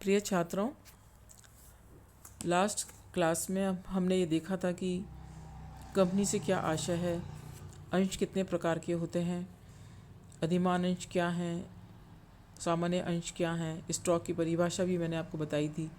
प्रिय छात्रों, last class में हमने ये देखा था कि कंपनी से क्या आशय है, अंश कितने प्रकार के होते हैं, अधिमान अंश क्या हैं, सामान्य अंश क्या हैं, स्टॉक की परिभाषा भी मैंने आपको बताई थी।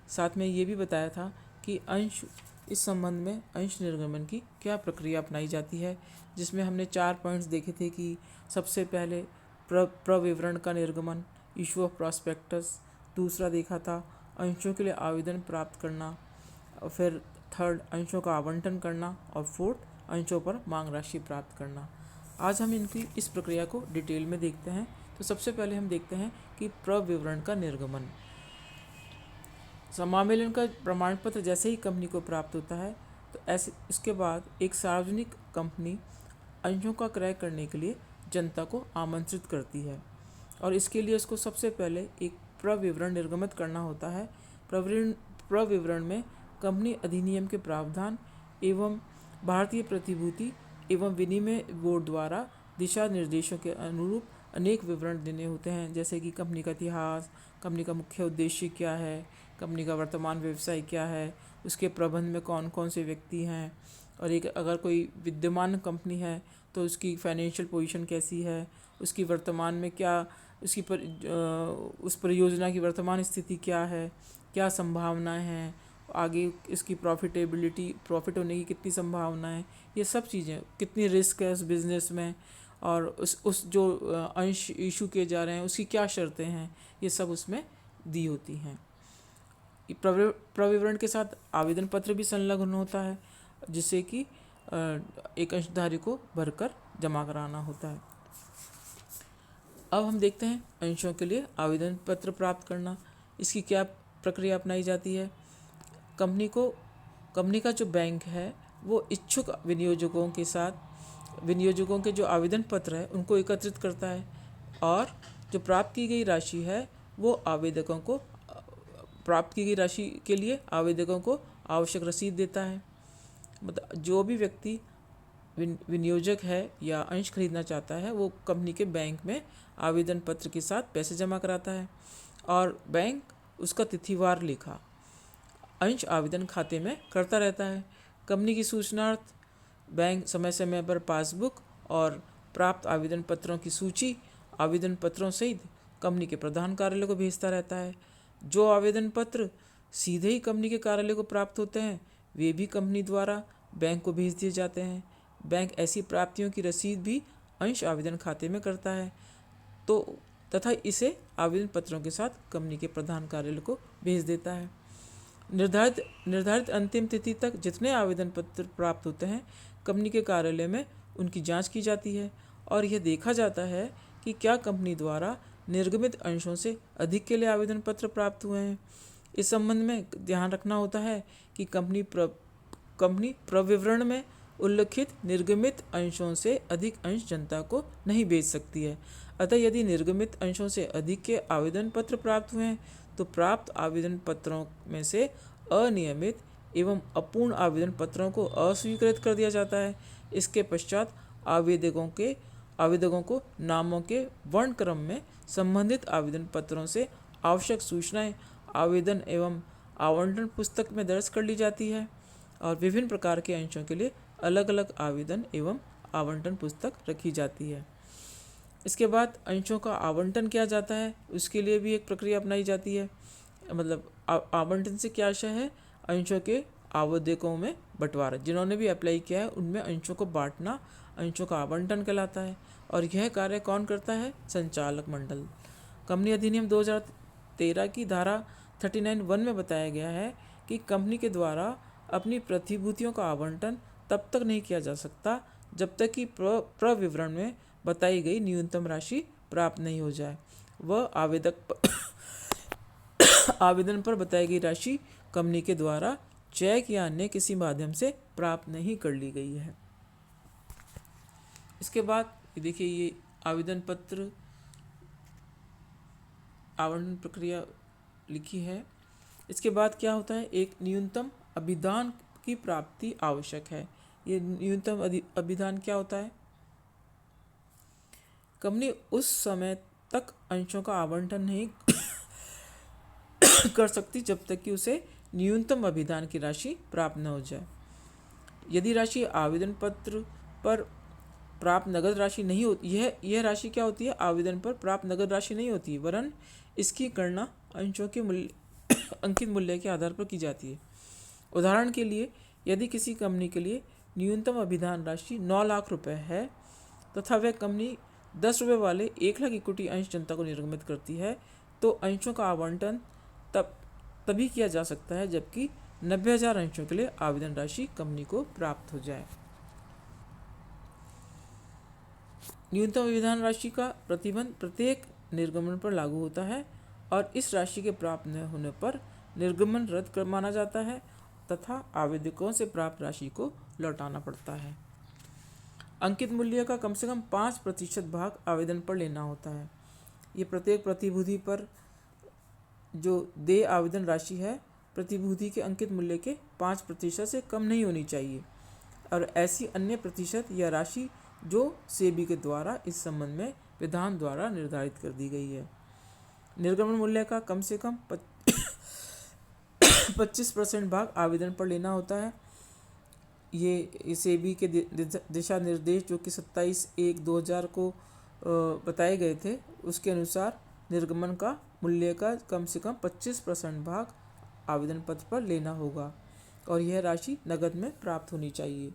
साथ में ये भी बताया था कि अंश इस संबंध में अंश निर्गमन की क्या प्रक्रिया अपनाई जाती है, जिसमें हमने 4 पॉइंट्स देखे थे कि सबसे पहले प्रविवरण का निर्गमन, इशू ऑफ प्रॉस्पेक्टस। दूसरा देखा था अंशों के लिए आवेदन प्राप्त करना, और फिर थर्ड अंशों का आवंटन करना, और फोर्थ अंशों पर मांग राशि प्राप्त करना। आज हम इनकी इस प्रक्रिया को डिटेल में देखते हैं। तो सबसे पहले हम देखते हैं कि प्रविवरण का निर्गमन। समामेलन का प्रमाण पत्र जैसे ही कंपनी को प्राप्त होता है, तो ऐसे उसके बाद एक सार्वजनिक कंपनी अंशों का क्रय करने के लिए जनता को आमंत्रित करती है, और इसके लिए उसको सबसे पहले एक प्रविवरण निर्गमित करना होता है। प्रविवरण में कंपनी अधिनियम के प्रावधान एवं भारतीय प्रतिभूति एवं विनिमय बोर्ड द्वारा दिशा निर्देशों के अनुरूप अनेक विवरण देने होते हैं, जैसे कि कंपनी का इतिहास, कंपनी का मुख्य उद्देश्य क्या है, कंपनी का वर्तमान व्यवसाय क्या है, उसके प्रबंध में कौन कौन से व्यक्ति हैं, और एक अगर कोई विद्यमान कंपनी है तो उसकी फाइनेंशियल पोजीशन कैसी है, उसकी वर्तमान में क्या उस परियोजना की वर्तमान स्थिति क्या है, क्या संभावनाएं हैं, आगे इसकी प्रॉफिट होने की कितनी संभावना है, ये सब चीज़ें, कितनी रिस्क है उस बिज़नेस में, और उस जो अंश इशू किए जा रहे हैं उसकी क्या शर्तें हैं, ये सब उसमें दी होती हैं। प्रविवरण के साथ आवेदन पत्र भी संलग्न होता है, जिसे कि एक अंशधारी को भरकर जमा कराना होता है। अब हम देखते हैं अंशों के लिए आवेदन पत्र प्राप्त करना, इसकी क्या प्रक्रिया अपनाई जाती है। कंपनी का जो बैंक है वो इच्छुक विनियोजकों के जो आवेदन पत्र है उनको एकत्रित करता है, और जो प्राप्त की गई राशि है वो प्राप्त की गई राशि के लिए आवेदकों को आवश्यक रसीद देता है। मतलब जो भी व्यक्ति विनियोजक है या अंश खरीदना चाहता है वो कंपनी के बैंक में आवेदन पत्र के साथ पैसे जमा कराता है, और बैंक उसका तिथिवार लेखा अंश आवेदन खाते में करता रहता है। कंपनी की सूचनार्थ बैंक समय समय पर पासबुक और प्राप्त आवेदन पत्रों की सूची आवेदन पत्रों सहित कंपनी के प्रधान कार्यालय को भेजता रहता है। जो आवेदन पत्र सीधे ही कंपनी के कार्यालय को प्राप्त होते हैं वे भी कंपनी द्वारा बैंक को भेज दिए जाते हैं। बैंक ऐसी प्राप्तियों की रसीद भी अंश आवेदन खाते में करता है, तो तथा इसे आवेदन पत्रों के साथ कंपनी के प्रधान कार्यालय को भेज देता है। निर्धारित अंतिम तिथि तक जितने आवेदन पत्र प्राप्त होते हैं कंपनी के कार्यालय में उनकी जांच की जाती है, और यह देखा जाता है कि क्या कंपनी द्वारा निर्गमित अंशों से अधिक के लिए आवेदन पत्र प्राप्त हुए हैं। इस संबंध में ध्यान रखना होता है कि कंपनी प्रविवरण में उल्लिखित निर्गमित अंशों से अधिक अंश जनता को नहीं बेच सकती है। अतः यदि निर्गमित अंशों से अधिक के आवेदन पत्र प्राप्त हुए हैं तो प्राप्त आवेदन पत्रों में से अनियमित एवं अपूर्ण आवेदन पत्रों को अस्वीकृत कर दिया जाता है। इसके पश्चात आवेदकों को नामों के वर्ण क्रम में संबंधित आवेदन पत्रों से आवश्यक सूचनाएं आवेदन एवं आवंटन पुस्तक में दर्ज कर ली जाती है, और विभिन्न प्रकार के अंशों के लिए अलग अलग आवेदन एवं आवंटन पुस्तक रखी जाती है। इसके बाद अंशों का आवंटन किया जाता है, उसके लिए भी एक प्रक्रिया अपनाई जाती है। मतलब आवंटन से क्या आशय है, अंशों के आवेदकों में बंटवारा, जिन्होंने भी अप्लाई किया है उनमें अंशों को बांटना अंशों का आवंटन कहलाता है, और यह कार्य कौन करता है, संचालक मंडल। कंपनी अधिनियम 2013 की धारा 39(1) में बताया गया है कि कंपनी के द्वारा अपनी प्रतिभूतियों का आवंटन तब तक नहीं किया जा सकता जब तक कि प्रविवरण में बताई गई न्यूनतम राशि प्राप्त नहीं हो जाए। वह आवेदन पर बताई गई राशि कंपनी के द्वारा चेक या अन्य किसी माध्यम से प्राप्त नहीं कर ली गई है। इसके बाद देखिए ये आवेदन पत्र आवंटन प्रक्रिया लिखी है। इसके बाद क्या होता है, एक न्यूनतम अभिधान की प्राप्ति आवश्यक है। ये न्यूनतम अभिधान क्या होता है, कंपनी उस समय तक अंशों का आवंटन नहीं कर सकती जब तक कि उसे न्यूनतम अभिदान की राशि प्राप्त न हो जाए। यदि राशि आवेदन पत्र पर प्राप्त नगद राशि नहीं होती, यह राशि क्या होती है, आवेदन पर प्राप्त नगद राशि नहीं होती, वरन इसकी गणना अंशों के मूल्य अंकित मूल्य के आधार पर की जाती है। उदाहरण के लिए, यदि किसी कंपनी के लिए न्यूनतम अभिदान राशि 9 लाख रुपए है तथा वह कंपनी 10 रुपये वाले 1 लाख इक्विटी अंश जनता को निर्गमित करती है, तो अंशों का आवंटन तभी किया जा सकता है जबकि 90,000 अंशों के लिए आवेदन राशि कंपनी को प्राप्त हो जाए। न्यूनतम अभिदान राशि का प्रतिबंध प्रत्येक निर्गमन पर लागू होता है और इस राशि के प्राप्त न होने पर निर्गमन रद्द माना जाता है तथा आवेदकों से प्राप्त राशि को लौटाना पड़ता है। अंकित मूल्य का कम से कम 5% भाग आवेदन पर लेना होता है। ये प्रत्येक प्रतिभूति पर जो देय आवेदन राशि है प्रतिभूति के अंकित मूल्य के 5% से कम नहीं होनी चाहिए और ऐसी अन्य प्रतिशत या राशि जो सेबी के द्वारा इस संबंध में विधान द्वारा निर्धारित कर दी गई है। निर्गमन मूल्य का कम से कम 25% भाग आवेदन पर लेना होता है। ये सेबी के दिशा निर्देश जो कि 27/1/2000 को बताए गए थे, उसके अनुसार निर्गमन का मूल्य का कम से कम 25% भाग आवेदन पत्र पर लेना होगा और यह राशि नकद में प्राप्त होनी चाहिए।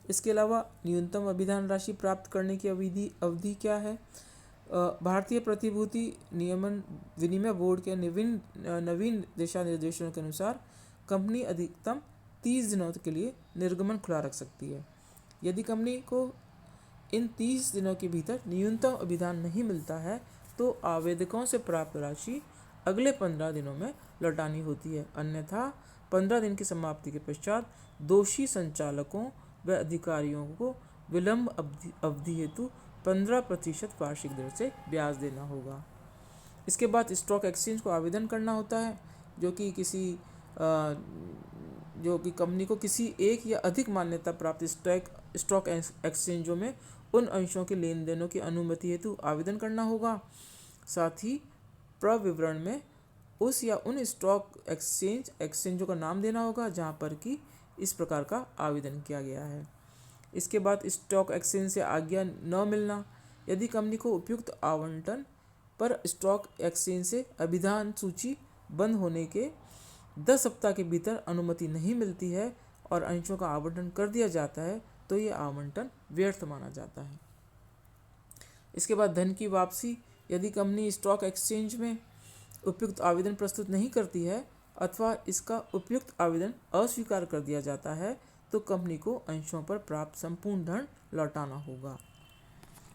इसके अलावा न्यूनतम अभिदान राशि प्राप्त करने की अवधि क्या है? भारतीय प्रतिभूति नियमन विनिमय बोर्ड के नवीन दिशा निर्देशों के अनुसार कंपनी अधिकतम 30 दिनों के लिए निर्गमन खुला रख सकती है। यदि कंपनी को इन 30 दिनों के भीतर न्यूनतम अभिदान नहीं मिलता है तो आवेदकों से प्राप्त राशि अगले 15 दिनों में लौटानी होती है, अन्यथा 15 दिन की समाप्ति के पश्चात दोषी संचालकों व अधिकारियों को विलंब अवधि हेतु 15% वार्षिक दर से ब्याज देना होगा। इसके बाद स्टॉक एक्सचेंज को आवेदन करना होता है जो कि कंपनी को किसी एक या अधिक मान्यता प्राप्त स्टॉक एक्सचेंजों में उन अंशों के लेन देनों की अनुमति हेतु आवेदन करना होगा। साथ ही प्रविवरण में उस या उन स्टॉक एक्सचेंजों का नाम देना होगा जहां पर कि इस प्रकार का आवेदन किया गया है। इसके बाद स्टॉक एक्सचेंज से आज्ञा न मिलना। यदि कंपनी को उपयुक्त आवंटन पर स्टॉक एक्सचेंज से अभिदान सूची बंद होने के 10 सप्ताह के भीतर अनुमति नहीं मिलती है और अंशों का आवंटन कर दिया जाता है तो ये आवंटन व्यर्थ माना जाता है। इसके बाद धन की वापसी। यदि कंपनी स्टॉक एक्सचेंज में उपयुक्त आवेदन प्रस्तुत नहीं करती है अथवा इसका उपयुक्त आवेदन अस्वीकार कर दिया जाता है तो कंपनी को अंशों पर प्राप्त संपूर्ण धन लौटाना होगा।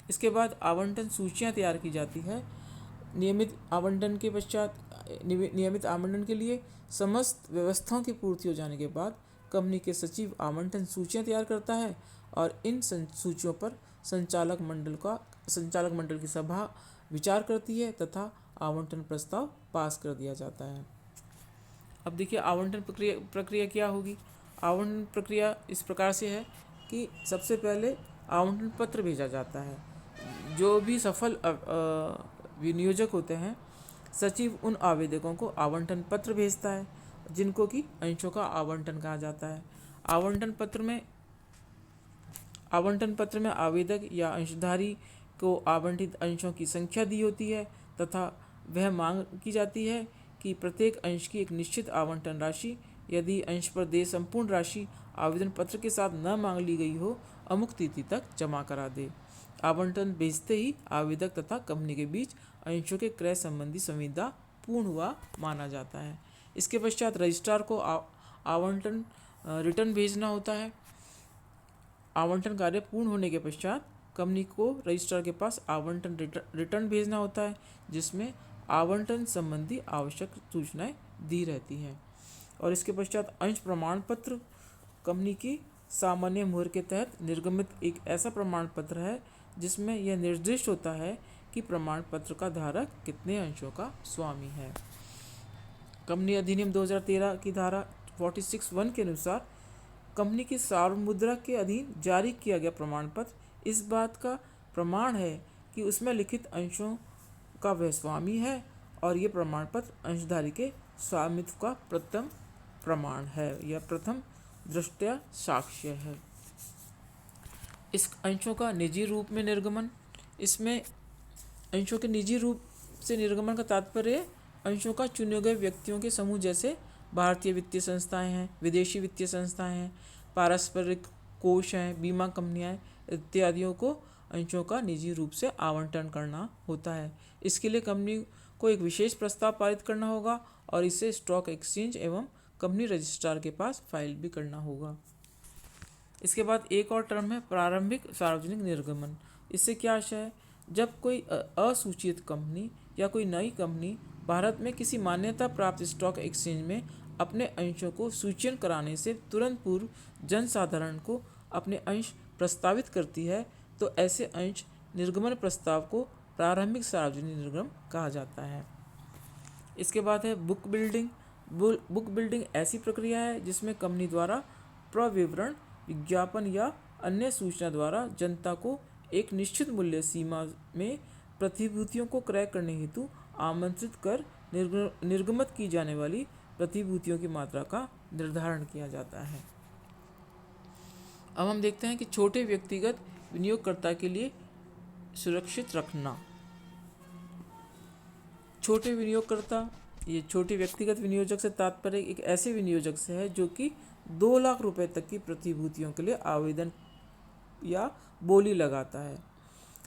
इसके बाद आवंटन सूचियां तैयार की जाती है। नियमित आवंटन के लिए समस्त व्यवस्थाओं की पूर्ति हो जाने के बाद कंपनी के सचिव आवंटन सूचियां तैयार करता है और इन सूचियों पर संचालक मंडल की सभा विचार करती है तथा आवंटन प्रस्ताव पास कर दिया जाता है। अब देखिए आवंटन प्रक्रिया क्या होगी। आवंटन प्रक्रिया इस प्रकार से है कि सबसे पहले आवंटन पत्र भेजा जाता है। जो भी सफल विनियोजक होते हैं, सचिव उन आवेदकों को आवंटन पत्र भेजता है जिनको कि अंशों का आवंटन कहा जाता है। आवंटन पत्र में आवेदक या अंशधारी को आवंटित अंशों की संख्या दी होती है तथा वह मांग की जाती है कि प्रत्येक अंश की एक निश्चित आवंटन राशि, यदि अंश पर देय संपूर्ण राशि आवेदन पत्र के साथ न मांग ली गई हो, अमुक तिथि तक जमा करा दे। आवंटन भेजते ही आवेदक तथा कंपनी के बीच अंशों के क्रय संबंधी संविदा पूर्ण हुआ माना जाता है। इसके पश्चात रजिस्ट्रार को आवंटन रिटर्न भेजना होता है। आवंटन कार्य पूर्ण होने के पश्चात कंपनी को रजिस्ट्रार के पास आवंटन रिटर्न भेजना होता है जिसमें आवंटन संबंधी आवश्यक सूचनाएं दी रहती हैं। और इसके पश्चात अंश प्रमाण पत्र कंपनी की सामान्य मोहर के तहत निर्गमित एक ऐसा प्रमाण पत्र है जिसमें यह निर्दिष्ट होता है कि प्रमाण पत्र का धारक कितने अंशों का स्वामी है। कंपनी अधिनियम 2013 की धारा 46(1) के अनुसार कंपनी की सार्वभौम मुद्रा के अधीन जारी किया गया प्रमाण पत्र इस बात का प्रमाण है कि उसमें लिखित अंशों का वह स्वामी है और ये प्रमाण पत्र अंशधारी के स्वामित्व का प्रथम प्रमाण है या प्रथम दृष्टया साक्ष्य है। इस अंशों का निजी रूप में निर्गमन, इसमें अंशों के निजी रूप से निर्गमन का तात्पर्य अंशों का चुने गए व्यक्तियों के समूह जैसे भारतीय वित्तीय संस्थाएं हैं, विदेशी वित्तीय संस्थाएं हैं, पारस्परिक कोष हैं, बीमा कंपनियां इत्यादियों को अंशों का निजी रूप से आवंटन करना होता है। इसके लिए कंपनी को एक विशेष प्रस्ताव पारित करना होगा और इसे स्टॉक एक्सचेंज एवं कंपनी रजिस्ट्रार के पास फाइल भी करना होगा। इसके बाद एक और टर्म है प्रारंभिक सार्वजनिक निर्गमन। इससे क्या आशय है, जब कोई असूचित कंपनी या कोई नई कंपनी भारत में किसी मान्यता प्राप्त स्टॉक एक्सचेंज में अपने अंशों को सूचीकरण कराने से तुरंत पूर्व जनसाधारण को अपने अंश प्रस्तावित करती है तो ऐसे अंश निर्गमन प्रस्ताव को प्रारंभिक सार्वजनिक निर्गमन कहा जाता है। इसके बाद है बुक बिल्डिंग। बुक बिल्डिंग ऐसी प्रक्रिया है जिसमें कंपनी द्वारा प्रविवरण, विज्ञापन या अन्य सूचना द्वारा जनता को एक निश्चित मूल्य सीमा में प्रतिभूतियों को क्रय करने हेतु आमंत्रित कर निर्गमित की जाने वाली प्रतिभूतियों की मात्रा का निर्धारण किया जाता है। अब हम देखते हैं कि छोटे व्यक्तिगत विनियोगकर्ता के लिए सुरक्षित रखना। छोटे विनियोगकर्ता, ये छोटे व्यक्तिगत विनियोजक से तात्पर्य एक ऐसे विनियोजक से है जो कि 2 लाख रुपए तक की प्रतिभूतियों के लिए आवेदन या बोली लगाता है।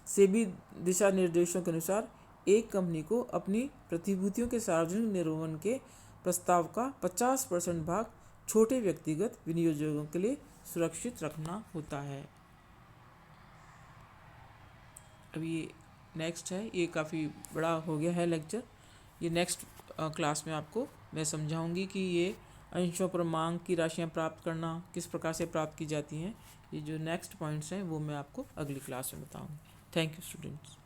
सेबी दिशा निर्देशों के अनुसार एक कंपनी को अपनी प्रतिभूतियों के सार्वजनिक निर्गमन के प्रस्ताव का 50% भाग छोटे व्यक्तिगत विनियोजकों के लिए सुरक्षित रखना होता है। अब ये नेक्स्ट है, ये काफ़ी बड़ा हो गया है लेक्चर। ये नेक्स्ट क्लास में आपको मैं समझाऊंगी कि ये अंशों पर मांग की राशियां प्राप्त करना किस प्रकार से प्राप्त की जाती हैं। ये जो नेक्स्ट पॉइंट्स हैं वो मैं आपको अगली क्लास में बताऊंगी। Thank you students.